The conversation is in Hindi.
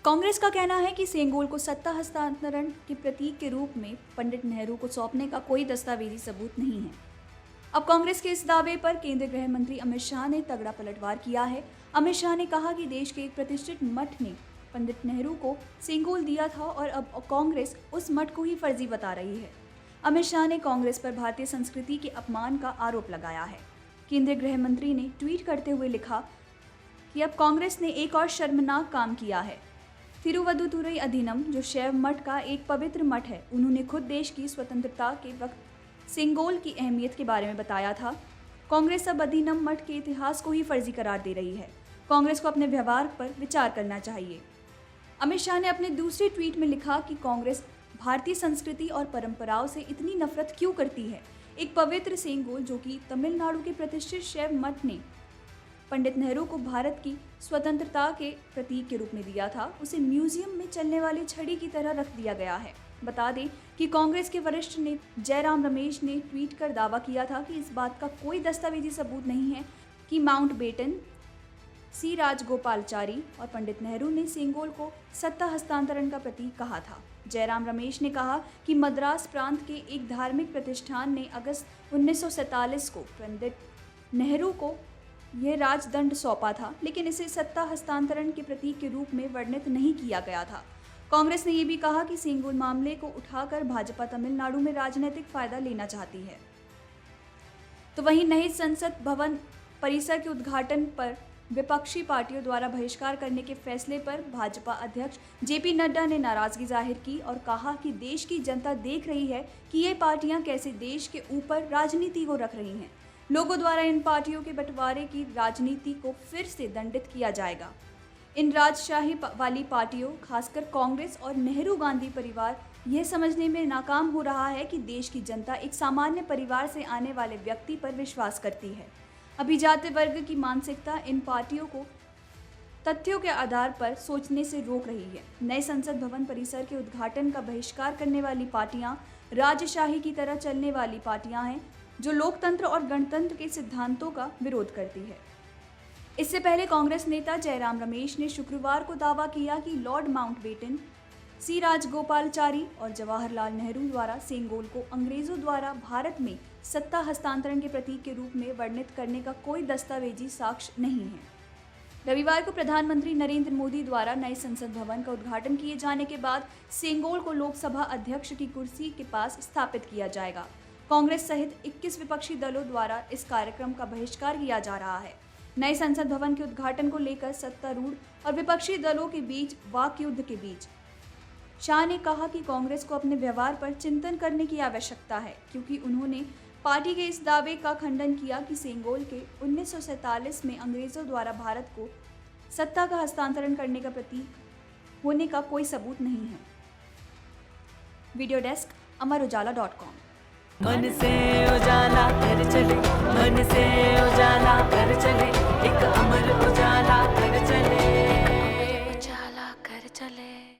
कांग्रेस का कहना है कि सेंगोल को सत्ता हस्तांतरण के प्रतीक के रूप में पंडित नेहरू को सौंपने का कोई दस्तावेजी सबूत नहीं है। अब कांग्रेस के इस दावे पर केंद्रीय गृह मंत्री अमित शाह ने तगड़ा पलटवार किया है। अमित शाह ने कहा कि देश के एक प्रतिष्ठित मठ ने पंडित नेहरू को सेंगोल दिया था और अब कांग्रेस उस मठ को ही फर्जी बता रही है। अमित शाह ने कांग्रेस पर भारतीय संस्कृति के अपमान का आरोप लगाया है। केंद्रीय गृह मंत्री ने ट्वीट करते हुए लिखा कि अब कांग्रेस ने एक और शर्मनाक काम किया है। तिरुवदुतुरई अधिनम, जो शैव मठ का एक पवित्र मठ है, उन्होंने खुद देश की स्वतंत्रता के वक्त सेंगोल की अहमियत के बारे में बताया था। कांग्रेस अब अधिनम मठ के इतिहास को ही फर्जी करार दे रही है। कांग्रेस को अपने व्यवहार पर विचार करना चाहिए। अमित शाह ने अपने दूसरे ट्वीट में लिखा कि कांग्रेस भारतीय संस्कृति और परंपराओं से इतनी नफरत क्यों करती है। एक पवित्र सेंगोल, जो कि तमिलनाडु के प्रतिष्ठित शैव मठ ने पंडित नेहरू को भारत की स्वतंत्रता के प्रतीक के रूप में दिया था, उसे म्यूजियम में चलने वाली छड़ी की तरह रख दिया गया है। बता दें कि कांग्रेस के वरिष्ठ नेता जयराम रमेश ने ट्वीट कर दावा किया था कि इस बात का कोई दस्तावेजी सबूत नहीं है कि माउंटबेटन, सी राजगोपालचारी और पंडित नेहरू ने सेंगोल को सत्ता हस्तांतरण का प्रतीक कहा था। जयराम रमेश ने कहा कि मद्रास प्रांत के एक धार्मिक प्रतिष्ठान ने अगस्त 1947 को पंडित नेहरू को यह राजदंड सौंपा था, लेकिन इसे सत्ता हस्तांतरण के प्रतीक के रूप में वर्णित नहीं किया गया था। कांग्रेस ने यह भी कहा कि सेंगोल मामले को उठाकर भाजपा तमिलनाडु में राजनीतिक फायदा लेना चाहती है। तो वहीं नए संसद भवन परिसर के उद्घाटन पर विपक्षी पार्टियों द्वारा बहिष्कार करने के फैसले पर भाजपा अध्यक्ष जेपी नड्डा ने नाराजगी जाहिर की और कहा कि देश की जनता देख रही है कि ये पार्टियां कैसे देश के ऊपर राजनीति को रख रही हैं। लोगों द्वारा इन पार्टियों के बंटवारे की राजनीति को फिर से दंडित किया जाएगा। इन राजशाही वाली पार्टियों, खासकर कांग्रेस और नेहरू गांधी परिवार, यह समझने में नाकाम हो रहा है कि देश की जनता एक सामान्य परिवार से आने वाले व्यक्ति पर विश्वास करती है। अभिजात वर्ग की मानसिकता इन पार्टियों को तथ्यों के आधार पर सोचने से रोक रही है। नए संसद भवन परिसर के उद्घाटन का बहिष्कार करने वाली पार्टियां राजशाही की तरह चलने वाली पार्टियां हैं, जो लोकतंत्र और गणतंत्र के सिद्धांतों का विरोध करती है। इससे पहले कांग्रेस नेता जयराम रमेश ने शुक्रवार को दावा किया कि लॉर्ड माउंटबेटन, सी राजगोपालचारी और जवाहरलाल नेहरू द्वारा सेंगोल को अंग्रेजों द्वारा भारत में सत्ता हस्तांतरण के प्रतीक के रूप में वर्णित करने का कोई दस्तावेजी साक्ष्य नहीं है। रविवार को प्रधानमंत्री नरेंद्र मोदी द्वारा नए संसद भवन का उद्घाटन किए जाने के बाद सेंगोल को लोकसभा अध्यक्ष की कुर्सी के पास स्थापित किया जाएगा। कांग्रेस सहित 21 विपक्षी दलों द्वारा इस कार्यक्रम का बहिष्कार किया जा रहा है। नए संसद भवन के उद्घाटन को लेकर सत्तारूढ़ और विपक्षी दलों के बीच वाक युद्ध के बीच शाह ने कहा कि कांग्रेस को अपने व्यवहार पर चिंतन करने की आवश्यकता है, क्योंकि उन्होंने पार्टी के इस दावे का खंडन किया कि सेंगोल के 1947 में अंग्रेजों द्वारा भारत को सत्ता का हस्तांतरण करने का प्रतीक होने का कोई सबूत नहीं है। वीडियो डेस्क अमर उजाला.com। मन से उजाला कर चले, मन से